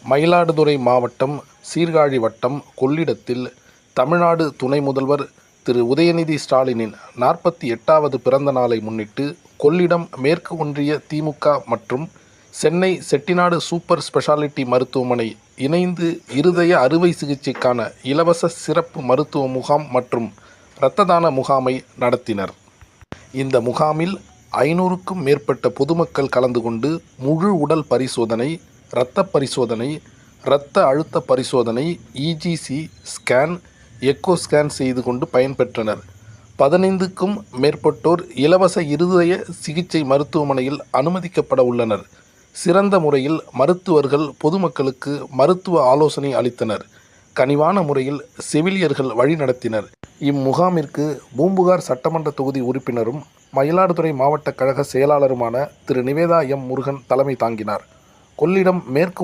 மயிலாடுதுறை மாவட்டம் சீர்காழி வட்டம் கொள்ளிடத்தில் தமிழ்நாடு துணை முதல்வர் திரு உதயநிதி ஸ்டாலினின் 48வது பிறந்த நாளை முன்னிட்டு கொள்ளிடம் மேற்கு ஒன்றிய திமுக மற்றும் சென்னை செட்டிநாடு சூப்பர் ஸ்பெஷாலிட்டி மருத்துவமனை இணைந்து இருதய அறுவை சிகிச்சைக்கான இலவச சிறப்பு மருத்துவ முகாம் மற்றும் இரத்த தான முகாமை நடத்தினர். இந்த முகாமில் 500க்கும் மேற்பட்ட பொதுமக்கள் கலந்து கொண்டு முழு உடல் பரிசோதனை, இரத்த பரிசோதனை, இரத்த அழுத்த பரிசோதனை, இஜிசி ஸ்கேன், எக்கோ ஸ்கேன் செய்து கொண்டு பயன்பெற்றனர். 15க்கும் மேற்பட்டோர் இலவச இருதய சிகிச்சை மருத்துவமனையில் அனுமதிக்கப்பட உள்ளனர். சிறந்த முறையில் மருத்துவர்கள் பொதுமக்களுக்கு மருத்துவ ஆலோசனை அளித்தனர். கனிவான முறையில் செவிலியர்கள் வழிநடத்தினர். இம்முகாமிற்கு பூம்புகார் சட்டமன்ற தொகுதி உறுப்பினரும் மயிலாடுதுறை மாவட்ட கழக செயலாளருமான திரு நிவேதா எம். முருகன் தலைமை தாங்கினார். கொள்ளிடம் மேற்கு